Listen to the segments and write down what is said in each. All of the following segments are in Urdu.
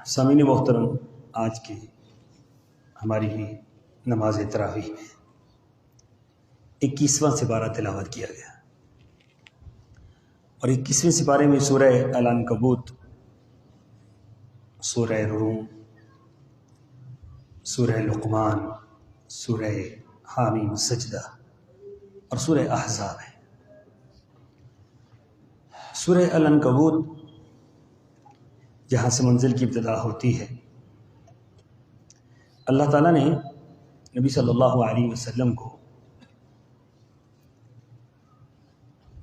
سامعین محترم، آج کی ہماری نماز تراویح میں 21واں سپارہ تلاوت کیا گیا اور 21ویں سپارے میں سورہ العنکبوت، سورہ روم، سورہ لقمان، سورہ حامیم سجدہ اور سورہ احزاب ہے۔ سورہ العنکبوت جہاں سے منزل کی ابتدا ہوتی ہے، اللہ تعالیٰ نے نبی صلی اللہ علیہ وسلم کو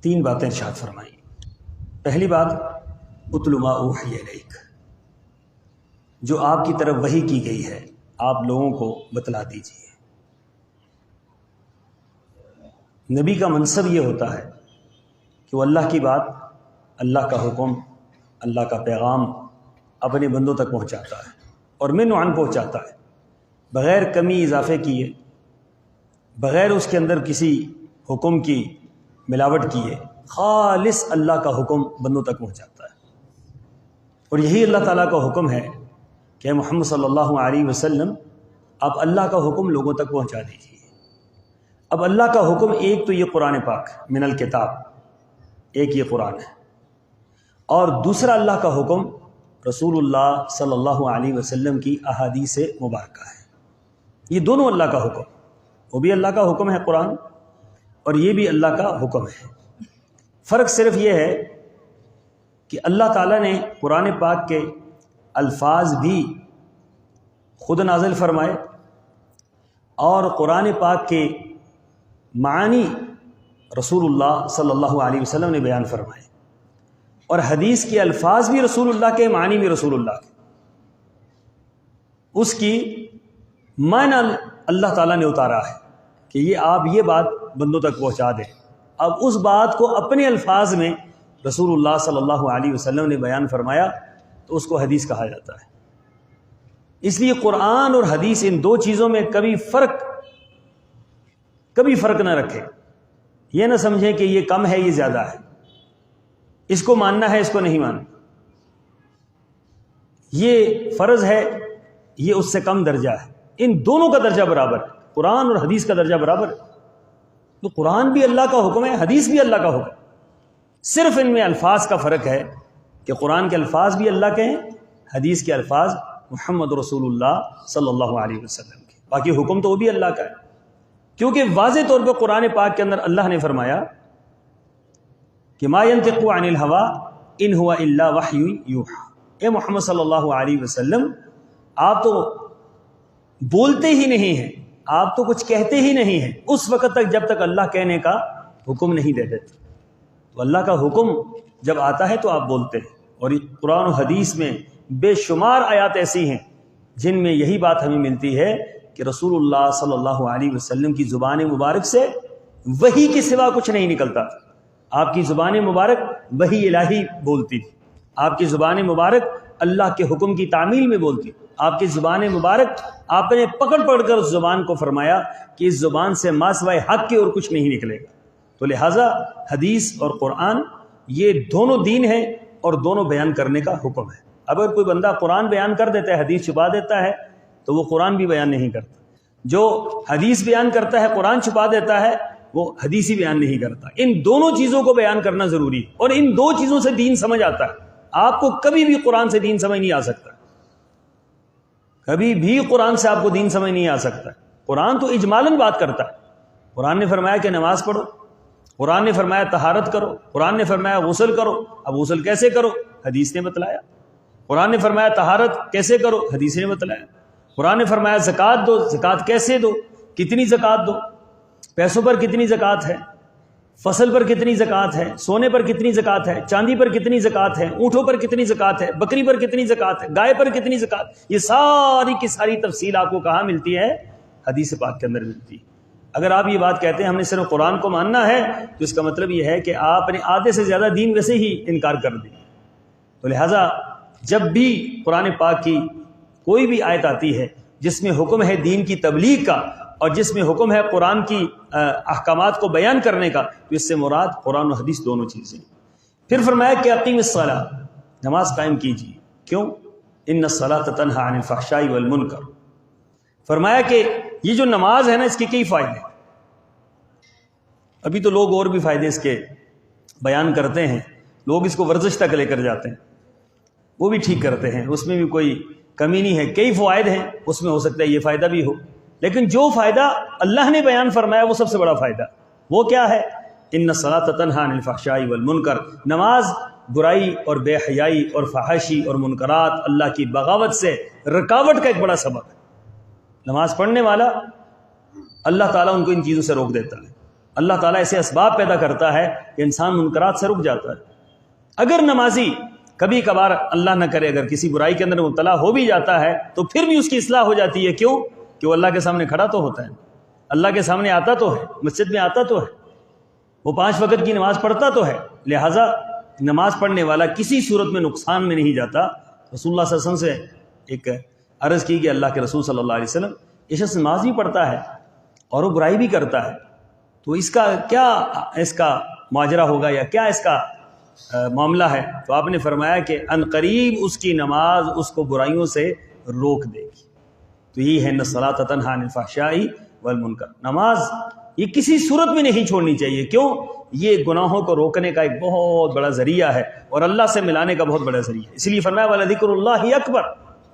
3 باتیں ارشاد فرمائیں۔ پہلی بات، اتل ما اوحی الیک، جو آپ کی طرف وحی کی گئی ہے آپ لوگوں کو بتلا دیجیے۔ نبی کا منصب یہ ہوتا ہے کہ وہ اللہ کی بات، اللہ کا حکم، اللہ کا پیغام اپنے بندوں تک پہنچاتا ہے اور من عن پہنچاتا ہے، بغیر کمی اضافے کیے، بغیر اس کے اندر کسی حکم کی ملاوٹ کیے، خالص اللہ کا حکم بندوں تک پہنچاتا ہے۔ اور یہی اللہ تعالیٰ کا حکم ہے کہ محمد صلی اللہ علیہ وسلم آپ اللہ کا حکم لوگوں تک پہنچا دیجیے۔ اب اللہ کا حکم ایک تو یہ قرآن پاک من الکتاب، ایک یہ قرآن ہے، اور دوسرا اللہ کا حکم رسول اللہ صلی اللہ علیہ وسلم کی احادیث مبارکہ ہے۔ یہ دونوں اللہ کا حکم، وہ بھی اللہ کا حکم ہے قرآن، اور یہ بھی اللہ کا حکم ہے۔ فرق صرف یہ ہے کہ اللہ تعالیٰ نے قرآن پاک کے الفاظ بھی خود نازل فرمائے اور قرآن پاک کے معانی رسول اللہ صلی اللہ علیہ وسلم نے بیان فرمائے، اور حدیث کے الفاظ بھی رسول اللہ کے، معنی بھی رسول اللہ کے۔ اس کی معنی اللہ تعالیٰ نے اتارا ہے کہ یہ آپ یہ بات بندوں تک پہنچا دیں۔ اب اس بات کو اپنے الفاظ میں رسول اللہ صلی اللہ علیہ وسلم نے بیان فرمایا تو اس کو حدیث کہا جاتا ہے۔ اس لیے قرآن اور حدیث ان دو چیزوں میں کبھی فرق نہ رکھے، یہ نہ سمجھیں کہ یہ کم ہے یہ زیادہ ہے، اس کو ماننا ہے اس کو نہیں ماننا، یہ فرض ہے یہ اس سے کم درجہ ہے۔ ان دونوں کا درجہ برابر ہے، قرآن اور حدیث کا درجہ برابر ہے۔ تو قرآن بھی اللہ کا حکم ہے، حدیث بھی اللہ کا حکم ہے، صرف ان میں الفاظ کا فرق ہے کہ قرآن کے الفاظ بھی اللہ کے ہیں، حدیث کے الفاظ محمد رسول اللہ صلی اللہ علیہ وسلم کے، باقی حکم تو وہ بھی اللہ کا ہے۔ کیونکہ واضح طور پہ قرآن پاک کے اندر اللہ نے فرمایا کہ ما ينطق عن الهوى ان هو الا وحی یوحى، اے محمد صلی اللہ علیہ وسلم آپ تو بولتے ہی نہیں ہیں، آپ تو کچھ کہتے ہی نہیں ہیں اس وقت تک جب تک اللہ کہنے کا حکم نہیں دے دیتے۔ تو اللہ کا حکم جب آتا ہے تو آپ بولتے ہیں، اور قرآن و حدیث میں بے شمار آیات ایسی ہیں جن میں یہی بات ہمیں ملتی ہے کہ رسول اللہ صلی اللہ علیہ وسلم کی زبان مبارک سے وحی کے سوا کچھ نہیں نکلتا تھا۔ آپ کی زبان مبارک وحی الہی بولتی تھی، آپ کی زبان مبارک اللہ کے حکم کی تعمیل میں بولتی، آپ کی زبان مبارک آپ نے پکڑ کر اس زبان کو فرمایا کہ اس زبان سے ما سوائے حق کے اور کچھ نہیں نکلے گا۔ تو لہٰذا حدیث اور قرآن یہ دونوں دین ہیں اور دونوں بیان کرنے کا حکم ہے۔ اگر کوئی بندہ قرآن بیان کر دیتا ہے حدیث چھپا دیتا ہے تو وہ قرآن بھی بیان نہیں کرتا، جو حدیث بیان کرتا ہے قرآن چھپا دیتا ہے وہ حدیث ہی بیان نہیں کرتا۔ ان دونوں چیزوں کو بیان کرنا ضروری ہے، اور ان دو چیزوں سے دین سمجھ آتا ہے۔ آپ کو کبھی بھی قرآن سے دین سمجھ نہیں آ سکتا، کبھی بھی قرآن سے آپ کو دین سمجھ نہیں آ سکتا۔ قرآن تو اجمالاً بات کرتا ہے، قرآن نے فرمایا کہ نماز پڑھو، قرآن نے فرمایا طہارت کرو، قرآن نے فرمایا غسل کرو، اب غسل کیسے کرو حدیث نے بتلایا۔ قرآن نے فرمایا طہارت کیسے کرو حدیث نے بتلایا۔ قرآن نے فرمایا زکوٰۃ دو، زکوٰۃ کیسے دو، کتنی زکوٰۃ دو، پیسوں پر کتنی زکوٰۃ ہے، فصل پر کتنی زکوٰۃ ہے، سونے پر کتنی زکوٰۃ ہے، چاندی پر کتنی زکوٰۃ ہے، اونٹوں پر کتنی زکوٰۃ ہے، بکری پر کتنی زکوٰۃ ہے، گائے پر کتنی زکوٰۃ، یہ ساری کی ساری تفصیل آپ کو کہاں ملتی ہے؟ حدیث پاک کے اندر ملتی ہے۔ اگر آپ یہ بات کہتے ہیں ہم نے صرف قرآن کو ماننا ہے تو اس کا مطلب یہ ہے کہ آپ نے آدھے سے زیادہ دین ویسے ہی انکار کر دی۔ تو لہٰذا جب بھی قرآن پاک کی کوئی بھی آیت آتی ہے جس میں حکم ہے دین کی تبلیغ کا اور جس میں حکم ہے قرآن کی احکامات کو بیان کرنے کا، تو اس سے مراد قرآن و حدیث دونوں چیزیں۔ پھر فرمایا کہ اقیم الصلاۃ، نماز قائم کیجیے۔ کیوں؟ ان الصلاۃ تنہی عن الفحشاء والمنکر. فرمایا کہ یہ جو نماز ہے نا اس کے کئی فائدے. ابھی تو لوگ اور بھی فائدے اس کے بیان کرتے ہیں. لوگ اس کو ورزش تک لے کر جاتے ہیں, وہ بھی ٹھیک کرتے ہیں, اس میں بھی کوئی کمی نہیں ہے. کئی فوائد ہیں, اس میں ہو سکتا ہے یہ فائدہ بھی ہو, لیکن جو فائدہ اللہ نے بیان فرمایا وہ سب سے بڑا فائدہ. وہ کیا ہے؟ ان الصلاۃ تنہی عن الفحشاء والمنکر. نماز برائی اور بے حیائی اور فحاشی اور منکرات, اللہ کی بغاوت سے رکاوٹ کا ایک بڑا سبب ہے. نماز پڑھنے والا اللہ تعالیٰ ان کو ان چیزوں سے روک دیتا ہے. اللہ تعالیٰ ایسے اسباب پیدا کرتا ہے کہ انسان منکرات سے رک جاتا ہے. اگر نمازی کبھی کبھار اللہ نہ کرے اگر کسی برائی کے اندر مبتلا ہو بھی جاتا ہے تو پھر بھی اس کی اصلاح ہو جاتی ہے. کیوں؟ کہ وہ اللہ کے سامنے کھڑا تو ہوتا ہے, اللہ کے سامنے آتا تو ہے, مسجد میں آتا تو ہے, وہ 5 وقت کی نماز پڑھتا تو ہے. لہٰذا نماز پڑھنے والا کسی صورت میں نقصان میں نہیں جاتا. رسول اللہ صلی اللہ علیہ وسلم سے ایک عرض کی کہ اللہ کے رسول صلی اللہ علیہ وسلم یہ شخص نماز بھی پڑھتا ہے اور وہ برائی بھی کرتا ہے, تو اس کا کیا اس کا ماجرا ہوگا یا کیا اس کا معاملہ ہے؟ تو آپ نے فرمایا کہ ان قریب اس کی نماز اس کو برائیوں سے روک دے گی. تو یہی ہے الصلاۃ تنہی عن الفحشاء والمنکر. نماز یہ کسی صورت میں نہیں چھوڑنی چاہیے. کیوں؟ یہ گناہوں کو روکنے کا ایک بہت بڑا ذریعہ ہے اور اللہ سے ملانے کا بہت بڑا ذریعہ ہے. اس لیے فرمایا وَلَذِكْرُ اللَّهِ اکبر.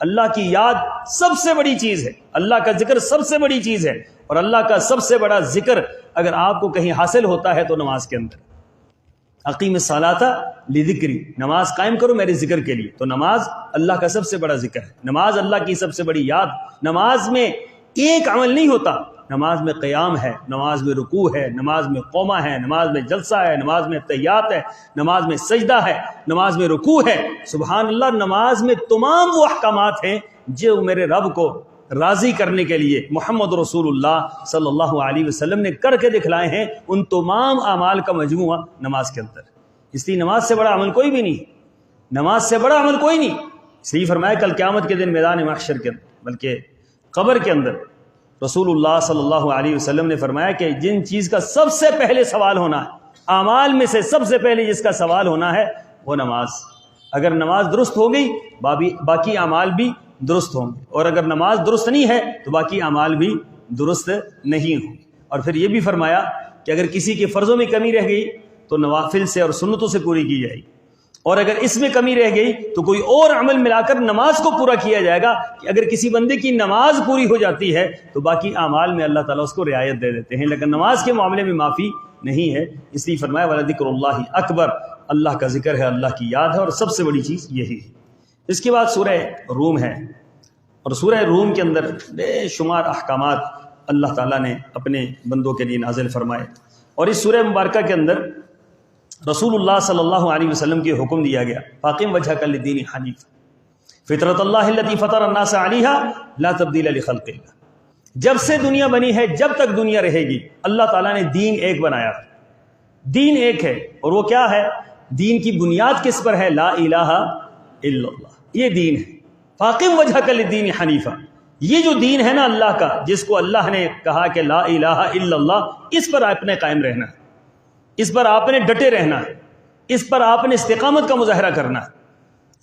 اللہ کی یاد سب سے بڑی چیز ہے, اللہ کا ذکر سب سے بڑی چیز ہے. اور اللہ کا سب سے بڑا ذکر اگر آپ کو کہیں حاصل ہوتا ہے تو نماز کے اندر. اقیم الصلاۃ لذکری, نماز قائم کرو میرے ذکر کے لیے. تو نماز اللہ کا سب سے بڑا ذکر ہے, نماز اللہ کی سب سے بڑی یاد. نماز میں ایک عمل نہیں ہوتا, نماز میں قیام ہے, نماز میں رکوع ہے, نماز میں قومہ ہے, نماز میں جلسہ ہے, نماز میں تحیات ہے, نماز میں سجدہ ہے, نماز میں رکوع ہے. سبحان اللہ, نماز میں تمام وہ احکامات ہیں جو میرے رب کو راضی کرنے کے لیے محمد رسول اللہ صلی اللہ علیہ وسلم نے کر کے دکھلائے ہیں. ان تمام اعمال کا مجموعہ نماز کے اندر. اس لیے نماز سے بڑا عمل کوئی بھی نہیں, نماز سے بڑا عمل کوئی نہیں. اس لیے فرمایا کل قیامت کے دن میدان محشر کے اندر بلکہ قبر کے اندر رسول اللہ صلی اللہ علیہ وسلم نے فرمایا کہ جن چیز کا سب سے پہلے سوال ہونا ہے, اعمال میں سے سب سے پہلے جس کا سوال ہونا ہے وہ نماز. اگر نماز درست ہو گئی باقی اعمال بھی درست ہوں گے, اور اگر نماز درست نہیں ہے تو باقی اعمال بھی درست نہیں ہوں گے. اور پھر یہ بھی فرمایا کہ اگر کسی کے فرضوں میں کمی رہ گئی تو نوافل سے اور سنتوں سے پوری کی جائے گی, اور اگر اس میں کمی رہ گئی تو کوئی اور عمل ملا کر نماز کو پورا کیا جائے گا. کہ اگر کسی بندے کی نماز پوری ہو جاتی ہے تو باقی اعمال میں اللہ تعالیٰ اس کو رعایت دے دیتے ہیں, لیکن نماز کے معاملے میں معافی نہیں ہے. اس لیے فرمایا وَلَذِكْرُ اللَّهِ اکبر, اللہ کا ذکر ہے, اللہ کی یاد ہے, اور سب سے بڑی چیز یہی ہے. اس کے بعد سورہ روم ہے, اور سورہ روم کے اندر بے شمار احکامات اللہ تعالیٰ نے اپنے بندوں کے لیے نازل فرمائے. اور اس سورہ مبارکہ کے اندر رسول اللہ صلی اللہ علیہ وسلم کے حکم دیا گیا فاقم وجہک للدین حنیف فطرت اللہ التی فطر الناس علیہا لا تبدیل لخلق اللہ. جب سے دنیا بنی ہے, جب تک دنیا رہے گی, اللہ تعالیٰ نے دین ایک بنایا. دین ایک ہے, اور وہ کیا ہے؟ دین کی بنیاد کس پر ہے؟ لا الہ الا اللہ. یہ دین ہے. فاقم وجہک للدین حنیفا, یہ جو دین ہے نا اللہ کا, جس کو اللہ نے کہا کہ لا الہ الا اللہ, اس پر آپ نے قائم رہنا ہے, اس پر آپ نے ڈٹے رہنا ہے, اس پر آپ نے استقامت کا مظاہرہ کرنا ہے.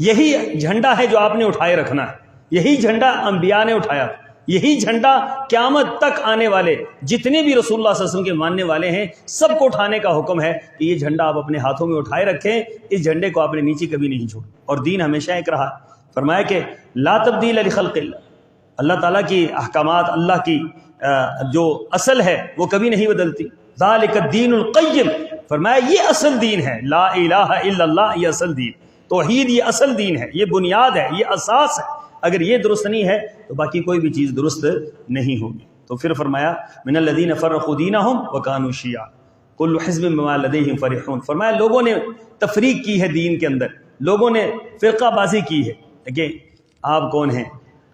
یہی جھنڈا ہے جو آپ نے اٹھائے رکھنا ہے, یہی جھنڈا انبیاء نے اٹھایا, یہی جھنڈا قیامت تک آنے والے جتنے بھی رسول اللہ صلی اللہ علیہ وسلم کے ماننے والے ہیں سب کو اٹھانے کا حکم ہے کہ یہ جھنڈا آپ اپنے ہاتھوں میں اٹھائے رکھیں, اس جھنڈے کو آپ نے نیچے کبھی نہیں چھوڑا. اور دین ہمیشہ ایک رہا. فرمایا کہ لا تبدیل لخلق اللہ, اللہ تعالیٰ کی احکامات, اللہ کی جو اصل ہے وہ کبھی نہیں بدلتی. ذالک الدین القیم, فرمایا یہ اصل دین ہے, لا الہ الا اللہ, یہ اصل دین. توحید یہ اصل دین ہے, یہ بنیاد ہے, یہ اساس ہے. اگر یہ درست نہیں ہے تو باقی کوئی بھی چیز درست نہیں ہوگی. تو پھر فرمایا من الذین فرقوا دینہم وکانوا شیعا کل حزب بما لدیہم فرحون. فرمایا لوگوں نے تفریق کی ہے دین کے اندر, لوگوں نے فرقہ بازی کی ہے. دیکھیں آپ کون ہیں,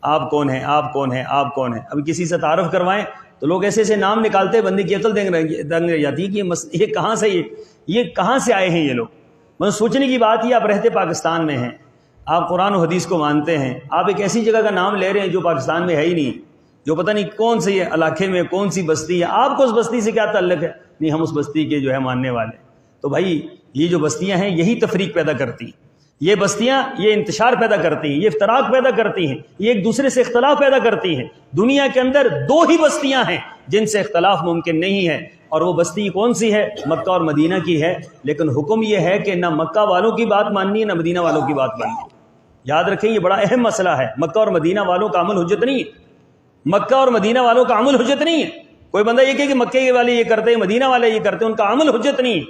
آپ کون ہیں, آپ کون ہیں, آپ کون ہیں. ابھی کسی سے تعارف کروائیں تو لوگ ایسے ایسے نام نکالتے, بندے کی عقل دنگ رہ جاتی ہے کہ یہ کہاں سے یہ کہاں سے آئے ہیں یہ لوگ. مطلب سوچنے کی بات یہ, آپ رہتے پاکستان میں ہیں, آپ قرآن و حدیث کو مانتے ہیں, آپ ایک ایسی جگہ کا نام لے رہے ہیں جو پاکستان میں ہے ہی نہیں, جو پتہ نہیں کون سے علاقے میں کون سی بستی ہے. آپ کو اس بستی سے کیا تعلق ہے؟ نہیں, ہم اس بستی کے جو ہے ماننے والے. تو بھائی یہ جو بستیاں ہیں یہی تفریق پیدا کرتی ہیں. یہ بستیاں یہ انتشار پیدا کرتی ہیں، یہ افتراق پیدا کرتی ہیں، یہ ایک دوسرے سے اختلاف پیدا کرتی ہیں۔ دنیا کے اندر 2 ہی بستیاں ہیں جن سے اختلاف ممکن نہیں ہے، اور وہ بستی کون سی ہے؟ مکہ اور مدینہ کی ہے۔ لیکن حکم یہ ہے کہ نہ مکہ والوں کی بات ماننی ہے نہ مدینہ والوں کی بات ماننی ہے۔ یاد رکھیں یہ بڑا اہم مسئلہ ہے۔ مکہ اور مدینہ والوں کا عمل حجت نہیں ہے، مکہ اور مدینہ والوں کا عمل حجت نہیں ہے۔ کوئی بندہ یہ کہ مکے والے یہ کرتے ہیں مدینہ والے یہ کرتے ہیں، ان کا عمل حجت نہیں ہے۔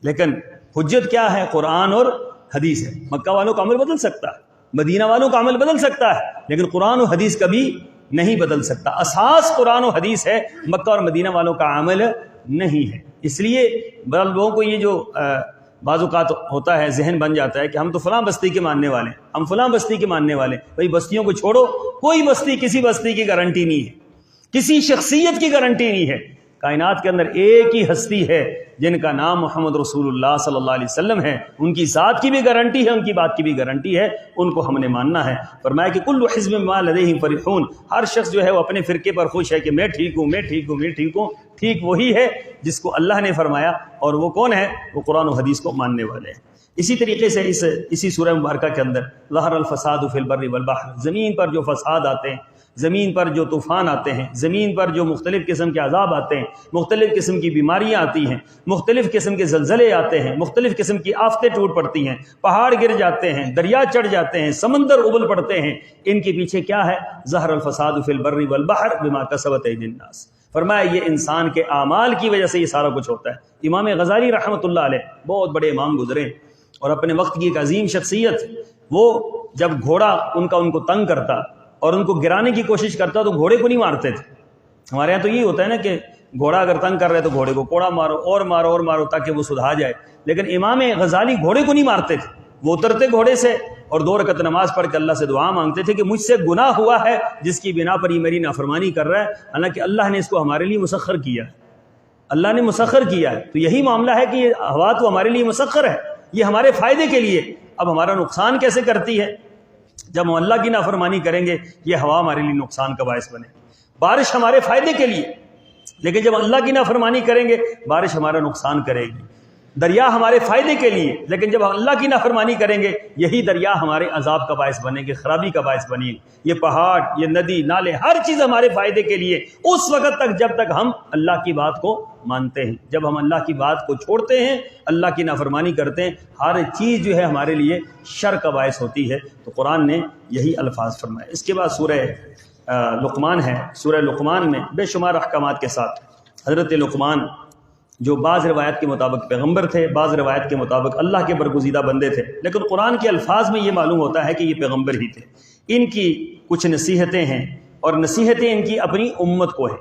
لیکن حجت کیا ہے؟ قرآن اور حدیث ہے۔ مکہ والوں کا عمل بدل سکتا ہے، مدینہ والوں کا عمل بدل سکتا ہے، لیکن قرآن و حدیث کبھی نہیں بدل سکتا۔ اساس قرآن و حدیث ہے، مکہ اور مدینہ والوں کا عمل نہیں ہے۔ اس لیے لوگوں کو یہ جو بعض اوقات ہوتا ہے، ذہن بن جاتا ہے کہ ہم تو فلاں بستی کے ماننے والے ہیں، ہم فلاں بستی کے ماننے والے ہیں۔ بھائی بستیوں کو چھوڑو، کوئی بستی کسی بستی کی گارنٹی نہیں ہے، کسی شخصیت کی گارنٹی نہیں ہے۔ کائنات کے اندر ایک ہی ہستی ہے جن کا نام محمد رسول اللہ صلی اللہ علیہ وسلم ہے، ان کی ذات کی بھی گارنٹی ہے، ان کی بات کی بھی گارنٹی ہے، ان کو ہم نے ماننا ہے۔ فرمایا کہ کل حزب بما لدیہم فرحون، ہر شخص جو ہے وہ اپنے فرقے پر خوش ہے کہ میں ٹھیک ہوں، میں ٹھیک ہوں، میں ٹھیک ہوں۔ ٹھیک وہی ہے جس کو اللہ نے فرمایا، اور وہ کون ہے؟ وہ قرآن و حدیث کو ماننے والے ہیں۔ اسی طریقے سے اسی سورہ مبارکہ کے اندر ظہر الفساد فی البر والبحر، زمین پر جو فساد آتے ہیں، زمین پر جو طوفان آتے ہیں، زمین پر جو مختلف قسم کے عذاب آتے ہیں، مختلف قسم کی بیماریاں آتی ہیں، مختلف قسم کے زلزلے آتے ہیں، مختلف قسم کی آفتیں ٹوٹ پڑتی ہیں، پہاڑ گر جاتے ہیں، دریا چڑھ جاتے ہیں، سمندر ابل پڑتے ہیں، ان کے پیچھے کیا ہے؟ ظہر الفساد فی البر والبحر بما کسبت ایدی الناس۔ فرمایا یہ انسان کے اعمال کی وجہ سے یہ سارا کچھ ہوتا ہے۔ امام غزالی رحمۃ اللہ علیہ بہت بڑے امام گزرے اور اپنے وقت کی ایک عظیم شخصیت، وہ جب گھوڑا ان کو تنگ کرتا اور ان کو گرانے کی کوشش کرتا تو گھوڑے کو نہیں مارتے تھے۔ ہمارے یہاں تو یہ ہوتا ہے نا کہ گھوڑا اگر تنگ کر رہے تو گھوڑے کو کوڑا مارو اور مارو اور مارو تاکہ وہ سدھا جائے، لیکن امام غزالی گھوڑے کو نہیں مارتے تھے۔ وہ اترتے گھوڑے سے اور 2 رکعت نماز پڑھ کے اللہ سے دعا مانگتے تھے کہ مجھ سے گناہ ہوا ہے جس کی بنا پر یہ میری نافرمانی کر رہا ہے، حالانکہ اللہ نے اس کو ہمارے لیے مسخر کیا ہے، اللہ نے مسخر کیا ہے۔ تو یہی معاملہ ہے کہ یہ ہوا تو ہمارے لیے مسخر ہے، یہ ہمارے فائدے کے لیے۔ اب ہمارا نقصان کیسے کرتی ہے؟ جب ہم اللہ کی نافرمانی کریں گے یہ ہوا ہمارے لیے نقصان کا باعث بنے۔ بارش ہمارے فائدے کے لیے، لیکن جب اللہ کی نافرمانی کریں گے بارش ہمارا نقصان کرے گی۔ دریا ہمارے فائدے کے لیے، لیکن جب اللہ کی نافرمانی کریں گے یہی دریا ہمارے عذاب کا باعث بنے گی، خرابی کا باعث بنے گی۔ یہ پہاڑ، یہ ندی، نالے، ہر چیز ہمارے فائدے کے لیے اس وقت تک جب تک ہم اللہ کی بات کو مانتے ہیں۔ جب ہم اللہ کی بات کو چھوڑتے ہیں، اللہ کی نافرمانی کرتے ہیں، ہر چیز جو ہے ہمارے لیے شر کا باعث ہوتی ہے۔ تو قرآن نے یہی الفاظ فرمائے۔ اس کے بعد سورہ لقمان ہے۔ سورہ لقمان میں بے شمار احکامات کے ساتھ حضرت لقمان جو بعض روایت کے مطابق پیغمبر تھے، بعض روایت کے مطابق اللہ کے برگزیدہ بندے تھے، لیکن قرآن کے الفاظ میں یہ معلوم ہوتا ہے کہ یہ پیغمبر ہی تھے۔ ان کی کچھ نصیحتیں ہیں اور نصیحتیں ان کی اپنی امت کو ہیں،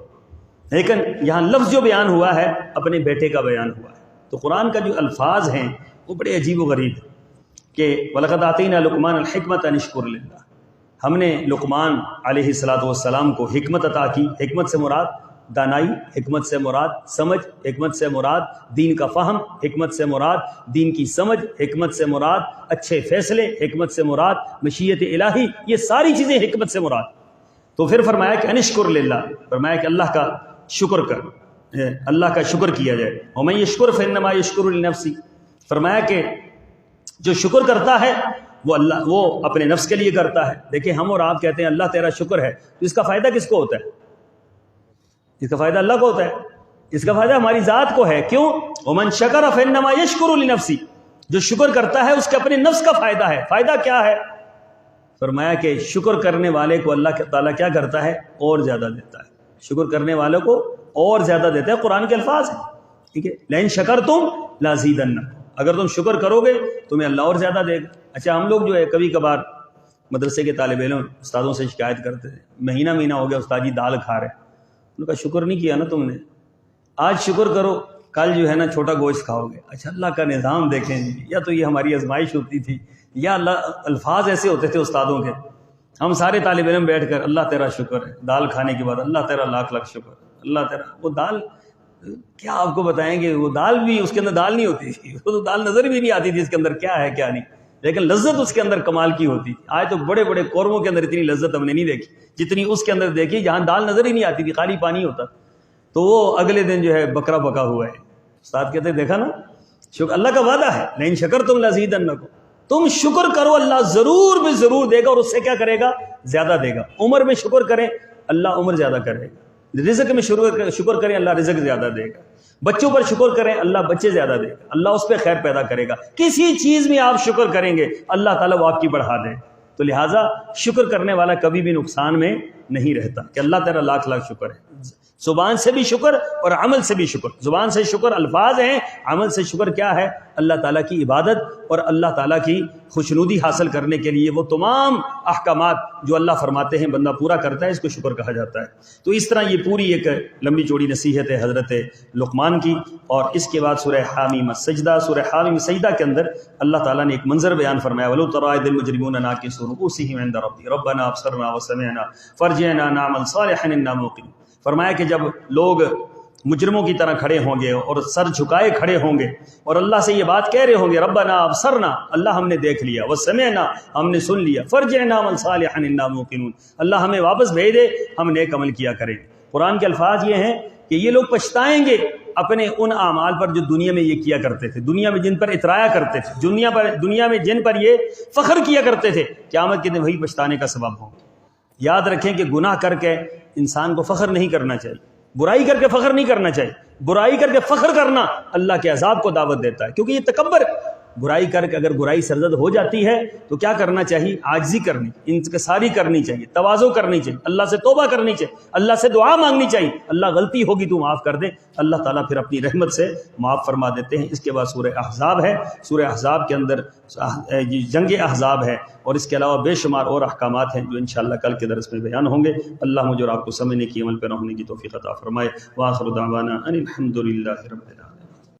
لیکن یہاں لفظ جو بیان ہوا ہے اپنے بیٹے کا بیان ہوا ہے۔ تو قرآن کا جو الفاظ ہیں وہ بڑے عجیب و غریب ہیں کہ وَلَقَدْ آتَيْنَا لُقْمَانَ الْحِكْمَةَ أَنِ اشْكُرْ لِلَّهِ، ہم نے لقمان علیہ الصلاۃ والسلام کو حکمت عطا کی۔ حکمت سے مراد دانائی، حکمت سے مراد سمجھ، حکمت سے مراد دین کا فہم، حکمت سے مراد دین کی سمجھ، حکمت سے مراد اچھے فیصلے، حکمت سے مراد مشیت الہی، یہ ساری چیزیں حکمت سے مراد۔ تو پھر فرمایا کہ انشکر للہ، فرمایا کہ اللہ کا شکر کر، اللہ کا شکر کیا جائے۔ ومن یشکر فانما یشکر لنفسہ، فرمایا کہ جو شکر کرتا ہے وہ اپنے نفس کے لیے کرتا ہے۔ دیکھیں ہم اور آپ کہتے ہیں اللہ تیرا شکر ہے، تو اس کا فائدہ کس کو ہوتا ہے؟ اس کا فائدہ اللہ کو ہوتا ہے، اس کا فائدہ ہماری ذات کو ہے۔ کیوں؟ ومن شکر فانما یشکر لنفسہ، جو شکر کرتا ہے اس کے اپنے نفس کا فائدہ ہے۔ فائدہ کیا ہے؟ فرمایا کہ شکر کرنے والے کو اللہ تعالیٰ کیا کرتا ہے؟ اور زیادہ دیتا ہے۔ شکر کرنے والوں کو اور زیادہ دیتا ہے، قرآن کے الفاظ ہیں، ٹھیک ہے۔ لئن شکرتم لازیدنکم، اگر تم شکر کرو گے تمہیں اللہ اور زیادہ دے گا۔ اچھا ہم لوگ جو ہے کبھی کبھار مدرسے کے طالب علم استادوں سے شکایت کرتے تھے، مہینہ ہو گیا استاد جی دال کھا رہے، ان کا شکر نہیں کیا نا تم نے، آج شکر کرو کل جو ہے نا چھوٹا گوشت کھاؤ گے۔ اچھا اللہ کا نظام دیکھیں جی، یا تو یہ ہماری آزمائش ہوتی تھی یا الفاظ ایسے ہوتے تھے استادوں کے۔ ہم سارے طالب علم بیٹھ کر اللہ تیرا شکر ہے، دال کھانے کے بعد اللہ تیرا لاکھ لاکھ شکر، اللہ تیرا، وہ دال کیا آپ کو بتائیں گے، وہ دال بھی اس کے اندر دال نہیں ہوتی تھی، وہ تو دال نظر بھی نہیں آتی تھی اس کے اندر کیا ہے کیا نہیں، لیکن لذت اس کے اندر کمال کی ہوتی تھی۔ آج تو بڑے بڑے قورموں کے اندر اتنی لذت ہم نے نہیں دیکھی جتنی اس کے اندر دیکھی، جہاں دال نظر ہی نہیں آتی تھی، خالی پانی ہوتا۔ تو وہ اگلے دن جو ہے بکرا پکا ہوا ہے، استاد کہتے ہیں دیکھا نا شکر، اللہ کا وعدہ ہے لئن شکرتم لازیدنکم، تم شکر کرو اللہ ضرور بھی ضرور دے گا، اور اس سے کیا کرے گا؟ زیادہ دے گا۔ عمر میں شکر کریں اللہ عمر زیادہ کرے گا، رزق میں شکر کریں اللہ رزق زیادہ دے گا، بچوں پر شکر کریں اللہ بچے زیادہ دے گا، اللہ اس پہ خیر پیدا کرے گا۔ کسی چیز میں آپ شکر کریں گے اللہ تعالیٰ وہ آپ کی بڑھا دے۔ تو لہٰذا شکر کرنے والا کبھی بھی نقصان میں نہیں رہتا کہ اللہ تعالیٰ لاکھ لاکھ شکر ہے۔ زبان سے بھی شکر اور عمل سے بھی شکر۔ زبان سے شکر الفاظ ہیں، عمل سے شکر کیا ہے؟ اللہ تعالیٰ کی عبادت اور اللہ تعالیٰ کی خوشنودی حاصل کرنے کے لیے وہ تمام احکامات جو اللہ فرماتے ہیں بندہ پورا کرتا ہے، اس کو شکر کہا جاتا ہے۔ تو اس طرح یہ پوری ایک لمبی چوڑی نصیحت ہے حضرت لقمان کی۔ اور اس کے بعد سورہ حامیم السجدہ، سورہ حامیم السجدہ کے اندر اللہ تعالیٰ نے ایک منظر بیان فرمایا، وَلَوْ تَرَىٰ إِذِ الْمُجْرِمُونَ نَاكِسُو رُءُوسِهِمْ عِندَ رَبِّهِمْ رَبَّنَا أَبْصَرْنَا وَسَمِعْنَا فَارْجِعْنَا نَعْمَلْ صَالِحًا إِنَّا مُوقِنُونَ۔ فرمایا کہ جب لوگ مجرموں کی طرح کھڑے ہوں گے اور سر جھکائے کھڑے ہوں گے اور اللہ سے یہ بات کہہ رہے ہوں گے، ربنا ابصرنا، اللہ ہم نے دیکھ لیا، وسمعنا، ہم نے سن لیا، فرجعنا عمل صالحا انا موقنون، اللہ ہمیں واپس بھیج دے، ہم نیک عمل کیا کریں۔ قرآن کے الفاظ یہ ہیں کہ یہ لوگ پچھتائیں گے اپنے ان اعمال پر جو دنیا میں یہ کیا کرتے تھے، دنیا میں جن پر اترایا کرتے تھے، دنیا میں جن پر یہ فخر کیا کرتے تھے، قیامت کے دن وہی پچھتانے کا سبب ہوں۔ یاد رکھیں کہ گناہ کر کے انسان کو فخر نہیں کرنا چاہیے، برائی کر کے فخر نہیں کرنا چاہیے۔ برائی کر کے فخر کرنا اللہ کے عذاب کو دعوت دیتا ہے، کیونکہ یہ تکبر۔ برائی کر کے اگر برائی سرزد ہو جاتی ہے تو کیا کرنا چاہیے؟ عاجزی کرنی، انکساری کرنی چاہیے، تواضع کرنی چاہیے، اللہ سے توبہ کرنی چاہیے، اللہ سے دعا مانگنی چاہیے، اللہ غلطی ہوگی تو معاف کر دے، اللہ تعالیٰ پھر اپنی رحمت سے معاف فرما دیتے ہیں۔ اس کے بعد سورہ احزاب ہے، سورہ احزاب کے اندر جنگ احزاب ہے، اور اس کے علاوہ بے شمار اور احکامات ہیں جو انشاءاللہ کل کے درس میں بیان ہوں گے۔ اللہ مجھے اور آپ کو سمجھنے کی، عمل پیرا ہونے کی توفیق عطا فرمائے۔ وآخر دعوانا ان الحمد للہ رب العالمین۔